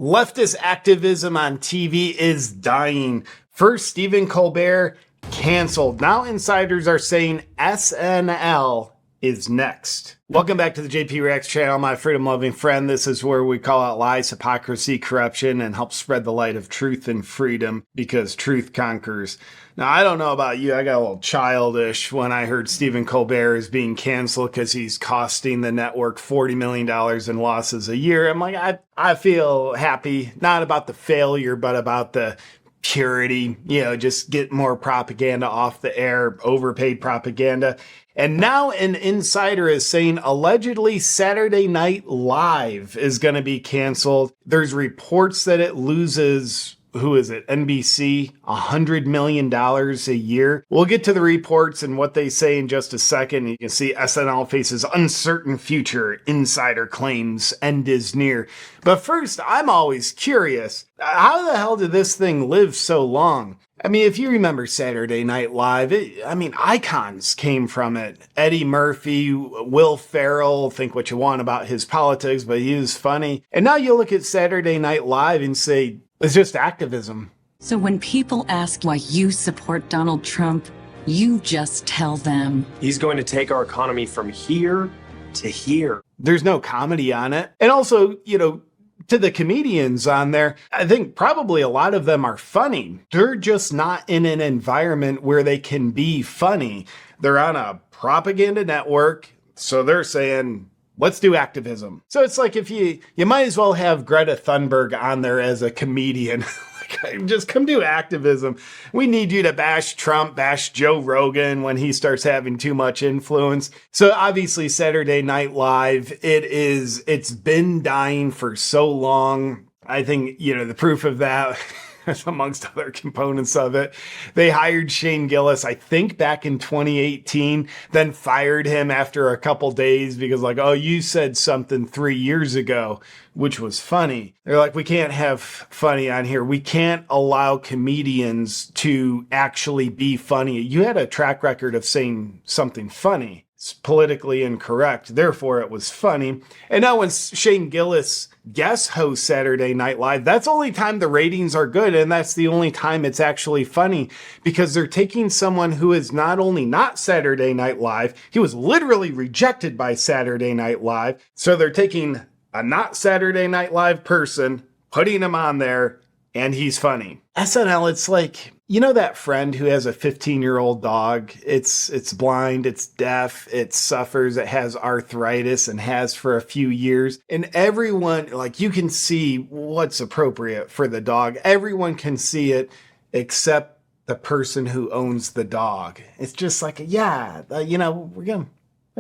Leftist activism on TV is dying. First, Stephen Colbert canceled. Now insiders are saying SNL is next. Welcome back to the JP Reacts channel, my freedom-loving friend. This is where we call out lies, hypocrisy, corruption, and help spread the light of truth and freedom because truth conquers. Now, I don't know about you. I got a little childish when I heard Stephen Colbert is being canceled because he's costing the network $40 million in losses a year. I'm like, I feel happy, not about the failure, but about the purity, just get more propaganda off the air, overpaid propaganda. And now an insider is saying allegedly Saturday Night Live is going to be canceled. There's reports that it loses, NBC, $100 million a year. We'll get to the reports and what they say in just a second. You can see SNL faces uncertain future. Insider claims end is near. But first, I'm always curious, how the hell did this thing live so long? I mean, if you remember Saturday Night Live, icons came from it. Eddie Murphy, Will Ferrell, think what you want about his politics, but he was funny. And now you look at Saturday Night Live and say, it's just activism. So when people ask why you support Donald Trump, you just tell them. He's going to take our economy from here to here. There's no comedy on it. And also, to the comedians on there, I think probably a lot of them are funny. They're just not in an environment where they can be funny. They're on a propaganda network, so they're saying, let's do activism. So it's like if you might as well have Greta Thunberg on there as a comedian. Just come do activism. We need you to bash Trump, bash Joe Rogan when he starts having too much influence. So obviously Saturday Night Live, it's been dying for so long. I think, the proof of that, amongst other components of it, they hired Shane Gillis, I think back in 2018, then fired him after a couple days because you said something 3 years ago, which was funny. They're like, we can't have funny on here. We can't allow comedians to actually be funny. You had a track record of saying something funny. It's politically incorrect. Therefore, it was funny. And now when Shane Gillis guest hosts Saturday Night Live, that's the only time the ratings are good. And that's the only time it's actually funny because they're taking someone who is not only not Saturday Night Live, he was literally rejected by Saturday Night Live. So they're taking a not Saturday Night Live person, putting him on there, and he's funny. SNL, it's like, that friend who has a 15-year-old dog, it's blind, it's deaf, it suffers, it has arthritis and has for a few years. And everyone, you can see what's appropriate for the dog. Everyone can see it except the person who owns the dog. It's just like, we're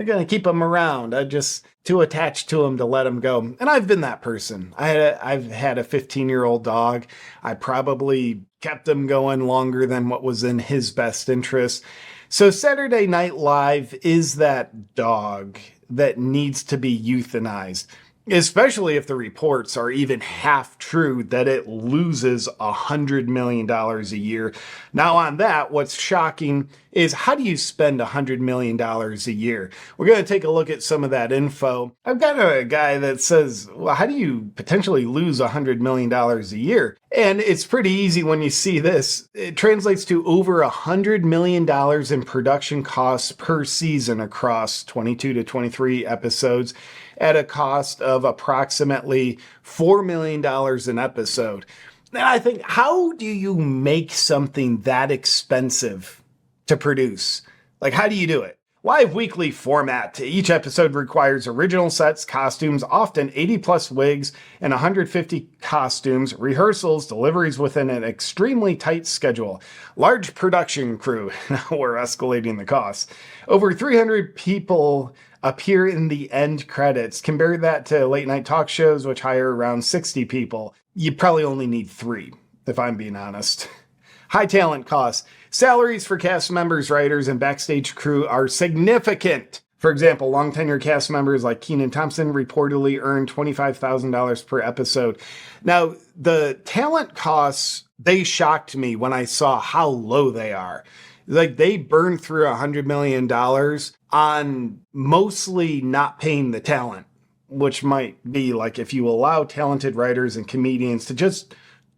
going to keep him around. I'm just too attached to him to let him go. And I've been that person. I've had a 15-year-old dog. I probably kept him going longer than what was in his best interest. So Saturday Night Live is that dog that needs to be euthanized, especially if the reports are even half true that it loses $100 million a year. Now on that, what's shocking is how do you spend $100 million a year? We're going to take a look at some of that info. I've got a guy that says, well, how do you potentially lose $100 million a year? And it's pretty easy when you see this. It translates to over $100 million in production costs per season across 22 to 23 episodes at a cost of approximately $4 million an episode. And I think, how do you make something that expensive to produce? How do you do it? Live weekly format. Each episode requires original sets, costumes, often 80 plus wigs and 150 costumes, rehearsals, deliveries within an extremely tight schedule. Large production crew. Now we're escalating the costs. Over 300 people appear in the end credits. Compare that to late night talk shows, which hire around 60 people. You probably only need 3, if I'm being honest. High talent costs. Salaries for cast members, writers, and backstage crew are significant. For example, long tenured cast members like Kenan Thompson reportedly earn $25,000 per episode. Now, the talent costs, they shocked me when I saw how low they are. They burned through $100 million on mostly not paying the talent. which might be like if you allow talented writers and comedians to just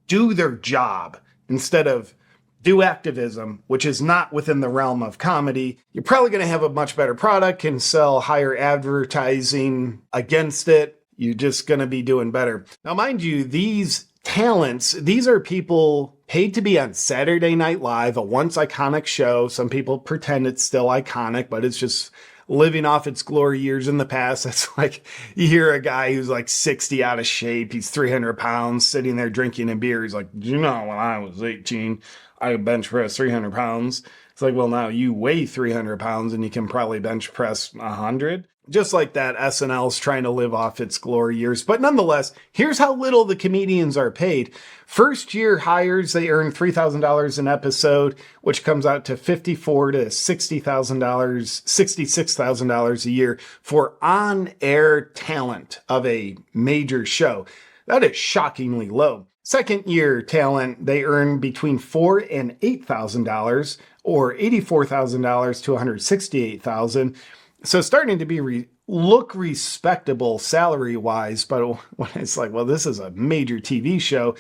do their job instead of do activism, which is not within the realm of comedy, you're probably going to have a much better product, can sell higher advertising against it. You're just going to be doing better. Now, mind you, these talents, these are people paid to be on Saturday Night Live, a once iconic show. Some people pretend it's still iconic, but it's just living off its glory years in the past. It's like you hear a guy who's like 60 out of shape. He's 300 pounds sitting there drinking a beer. He's like, you know, when I was 18, I bench press 300 pounds. It's like, well, now you weigh 300 pounds and you can probably bench press 100. Just like that, SNL's trying to live off its glory years. But nonetheless, here's how little the comedians are paid. First year hires, they earn $3,000 an episode, which comes out to $54,000 to $60,000, $66,000 a year for on-air talent of a major show. That is shockingly low. Second year talent, they earn between $4,000 and $8,000, or $84,000 to $168,000. So starting to be look respectable salary-wise, but when it's like, well, this is a major TV show,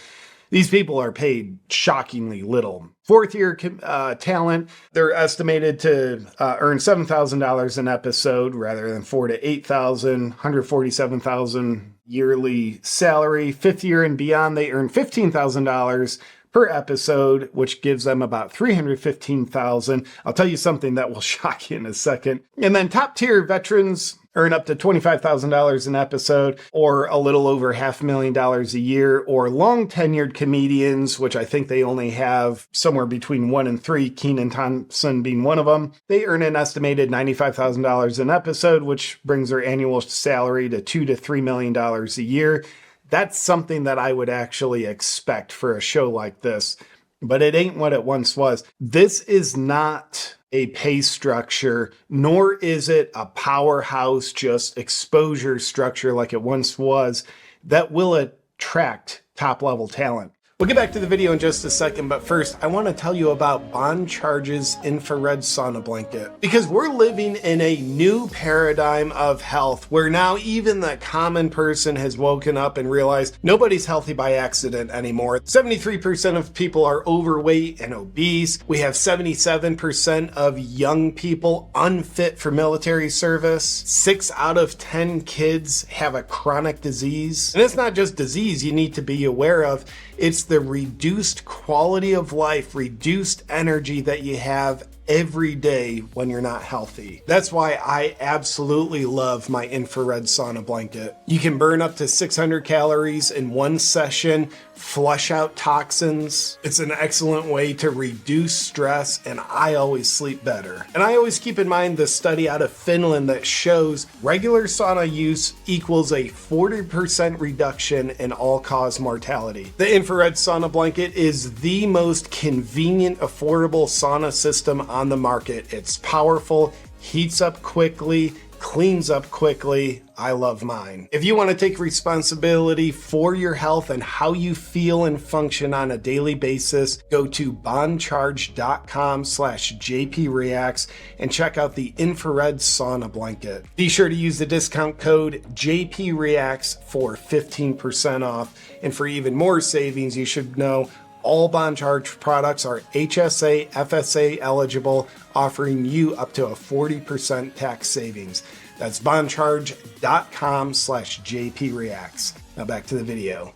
these people are paid shockingly little. Fourth year talent, they're estimated to earn $7,000 an episode rather than $4,000 to $8,000, $147,000 yearly salary. Fifth year and beyond, they earn $15,000 per episode, which gives them about $315,000. I'll tell you something that will shock you in a second. And then top tier veterans earn up to $25,000 an episode, or a little over $500,000 a year, or long tenured comedians, which I think they only have somewhere between 1 and 3, Kenan Thompson being one of them. They earn an estimated $95,000 an episode, which brings their annual salary to $2 to $3 million a year. That's something that I would actually expect for a show like this, but it ain't what it once was. This is not a pay structure, nor is it a powerhouse, just exposure structure like it once was that will attract top-level talent. We'll get back to the video in just a second, but first, I want to tell you about Bon Charge's infrared sauna blanket. Because we're living in a new paradigm of health, where now even the common person has woken up and realized nobody's healthy by accident anymore. 73% of people are overweight and obese. We have 77% of young people unfit for military service. 6 out of 10 kids have a chronic disease. And it's not just disease you need to be aware of. It's the reduced quality of life, reduced energy that you have every day when you're not healthy. That's why I absolutely love my infrared sauna blanket. You can burn up to 600 calories in one session, flush out toxins. It's an excellent way to reduce stress, and I always sleep better. And I always keep in mind the study out of Finland that shows regular sauna use equals a 40% reduction in all-cause mortality. The infrared sauna blanket is the most convenient, affordable sauna system on the market. It's powerful, heats up quickly, cleans up quickly. I love mine. If you want to take responsibility for your health and how you feel and function on a daily basis, go to boncharge.com/JPReacts and check out the infrared sauna blanket. Be sure to use the discount code JPReacts for 15% off. And for even more savings, you should know all Bon Charge products are HSA, FSA eligible, offering you up to a 40% tax savings. That's boncharge.com/JPReacts. Now back to the video.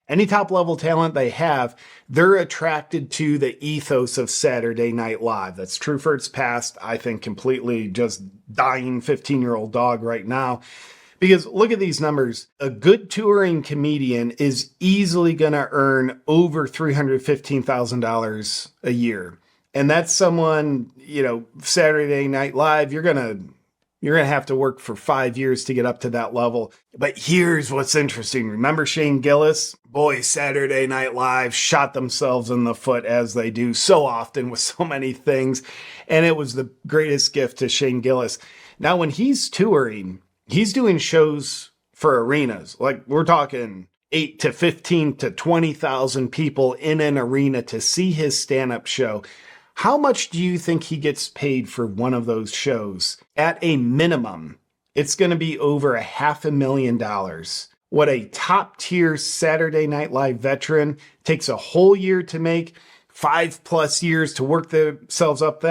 Any top level talent they have, they're attracted to the ethos of Saturday Night Live. That's true for its past. I think completely just dying 15-year-old dog right now. Because look at these numbers. A good touring comedian is easily going to earn over $315,000 a year. And that's someone, Saturday Night Live, you're going to have to work for 5 years to get up to that level. But here's what's interesting. Remember Shane Gillis? Boy, Saturday Night Live shot themselves in the foot, as they do so often with so many things. And it was the greatest gift to Shane Gillis. Now, when he's touring, he's doing shows for arenas. Like, we're talking 8 to 15 to 20,000 people in an arena to see his stand-up show. How much do you think he gets paid for one of those shows? At a minimum, it's going to be over $500,000. What a top tier Saturday Night Live veteran takes a whole year to make, 5+ years to work themselves up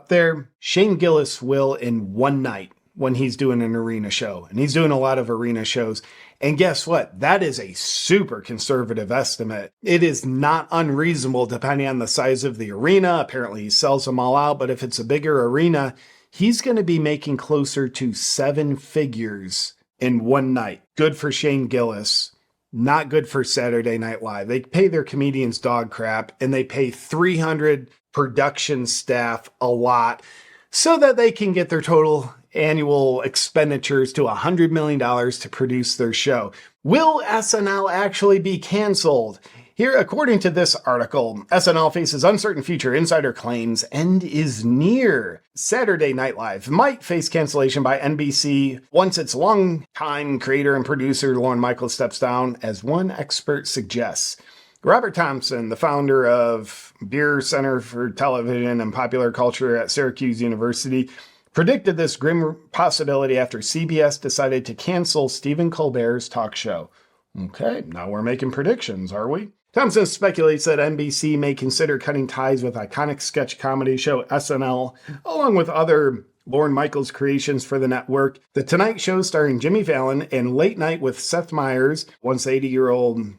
there, Shane Gillis will in one night when he's doing an arena show. And he's doing a lot of arena shows. And guess what? That is a super conservative estimate. It is not unreasonable depending on the size of the arena. Apparently he sells them all out, but if it's a bigger arena, he's going to be making closer to 7 figures in one night. Good for Shane Gillis. Not good for Saturday Night Live. They pay their comedians dog crap, and they pay 300 production staff a lot so that they can get their total annual expenditures to $100 million to produce their show. Will SNL actually be canceled? Here, according to this article, SNL faces uncertain future, insider claims, end is near. Saturday Night Live might face cancellation by NBC once its longtime creator and producer Lorne Michaels steps down, as one expert suggests. Robert Thompson, the founder of Beer Center for Television and Popular Culture at Syracuse University, predicted this grim possibility after CBS decided to cancel Stephen Colbert's talk show. Okay, now we're making predictions, are we? Thompson speculates that NBC may consider cutting ties with iconic sketch comedy show SNL, along with other Lorne Michaels creations for the network. The Tonight Show starring Jimmy Fallon and Late Night with Seth Meyers, once 80-year-old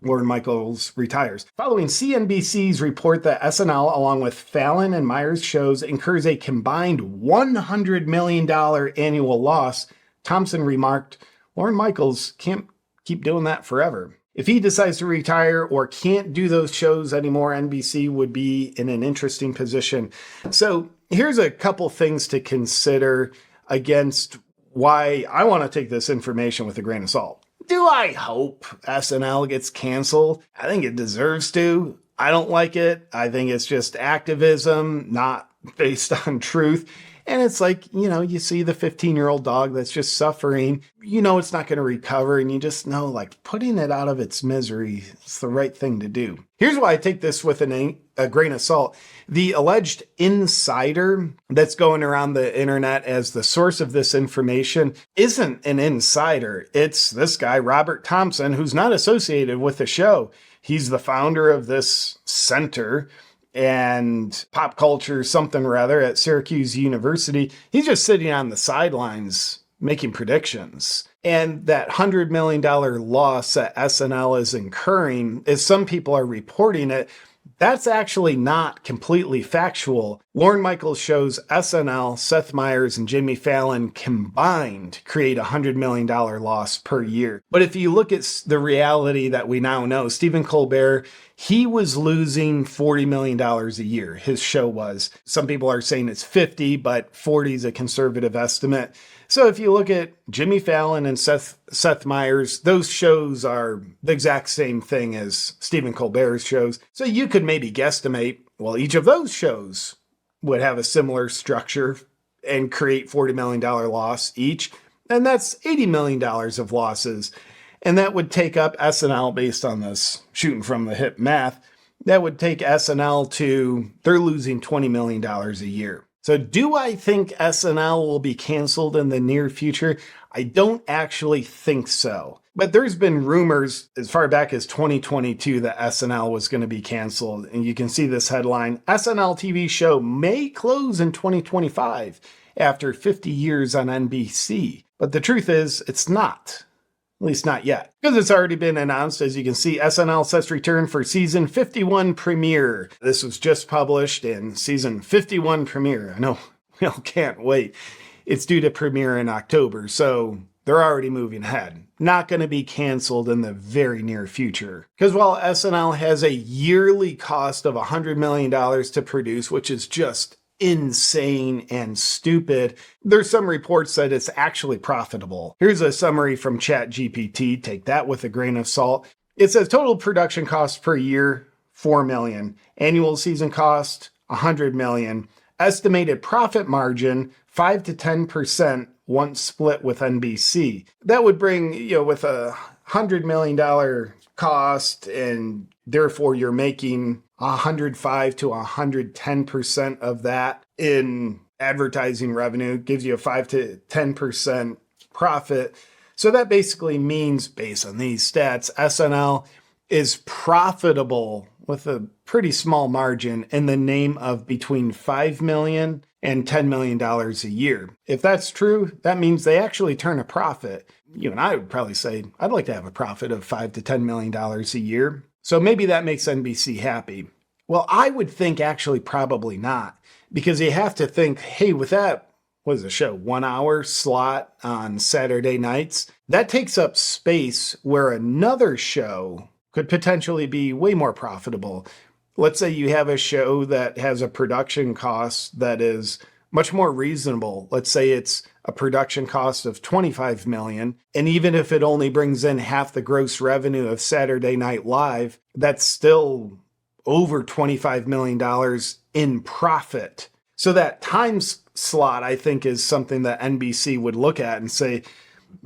Lorne Michaels retires. Following CNBC's report that SNL, along with Fallon and Meyers shows, incurs a combined $100 million annual loss, Thompson remarked, Lorne Michaels can't keep doing that forever. If he decides to retire or can't do those shows anymore, NBC would be in an interesting position. So here's a couple things to consider against why I want to take this information with a grain of salt. Do I hope SNL gets canceled? I think it deserves to. I don't like it. I think it's just activism, not based on truth. And it's like, you see the 15-year-old dog that's just suffering. It's not going to recover. And you just know, like, putting it out of its misery is the right thing to do. Here's why I take this with a grain of salt. The alleged insider that's going around the internet as the source of this information isn't an insider. It's this guy, Robert Thompson, who's not associated with the show. He's the founder of this center and pop culture something or other at Syracuse University. He's just sitting on the sidelines making predictions. And that $100 million loss that SNL is incurring, as some people are reporting it, that's actually not completely factual. Lorne Michaels shows SNL, Seth Meyers, and Jimmy Fallon combined create a $100 million loss per year. But if you look at the reality that we now know, Stephen Colbert, he was losing $40 million a year. His show was. Some people are saying it's 50, but 40 is a conservative estimate. So if you look at Jimmy Fallon and Seth Meyers, those shows are the exact same thing as Stephen Colbert's shows. So you could maybe guesstimate, well, each of those shows would have a similar structure and create $40 million loss each. And that's $80 million of losses. And that would take up SNL, based on this shooting from the hip math, that would take SNL to, they're losing $20 million a year. So do I think SNL will be canceled in the near future? I don't actually think so. But there's been rumors as far back as 2022 that SNL was going to be canceled. And you can see this headline, SNL TV show may close in 2025 after 50 years on NBC. But the truth is, it's not. At least not yet. Because it's already been announced, as you can see, SNL sets return for season 51 premiere. This was just published in season 51 premiere. I know we all can't wait. It's due to premiere in October, so they're already moving ahead. Not going to be canceled in the very near future. Because while SNL has a yearly cost of $100 million to produce, which is just insane and stupid, there's some reports that it's actually profitable. Here's a summary from ChatGPT. Take that with a grain of salt. It says total production cost per year, $4 million. Annual season cost, $100 million. Estimated profit margin, 5 to 10% once split with NBC. That would bring, with a $100 million cost, and therefore you're making 105 to 110% of that in advertising revenue, gives you a 5 to 10% profit. So that basically means, based on these stats, SNL is profitable with a pretty small margin in the name of between $5 million and $10 million a year. If that's true, that means they actually turn a profit. You and I would probably say, I'd like to have a profit of $5 to $10 million a year. So maybe that makes NBC happy. Well, I would think actually probably not, because you have to think, hey, with that, what is the show, 1 hour slot on Saturday nights, that takes up space where another show could potentially be way more profitable. Let's say you have a show that has a production cost that is much more reasonable. Let's say it's a production cost of $25 million. And even if it only brings in half the gross revenue of Saturday Night Live, that's still over $25 million in profit. So that time slot, I think, is something that NBC would look at and say,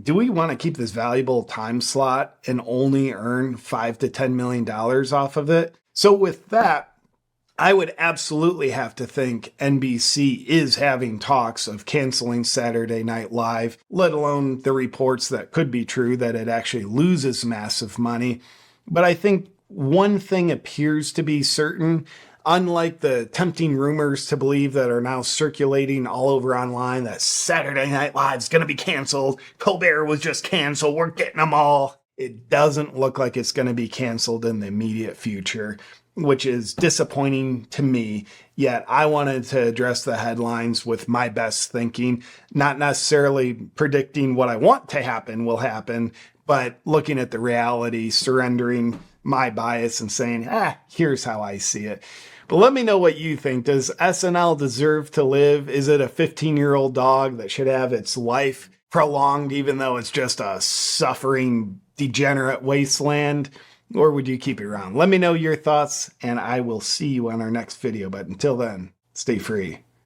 do we want to keep this valuable time slot and only earn $5 to $10 million off of it? So with that, I would absolutely have to think NBC is having talks of canceling Saturday Night Live, let alone the reports that could be true that it actually loses massive money. But I think one thing appears to be certain, unlike the tempting rumors to believe that are now circulating all over online that Saturday Night Live is going to be canceled, Colbert was just canceled, we're getting them all. It doesn't look like it's going to be canceled in the immediate future, which is disappointing to me. Yet I wanted to address the headlines with my best thinking, not necessarily predicting what I want to happen will happen, but looking at the reality, surrendering my bias and saying, here's how I see it. But let me know what you think. Does SNL deserve to live? Is it a 15-year-old dog that should have its life prolonged, even though it's just a suffering, degenerate wasteland? Or would you keep it around? Let me know your thoughts, and I will see you on our next video. But until then, stay free.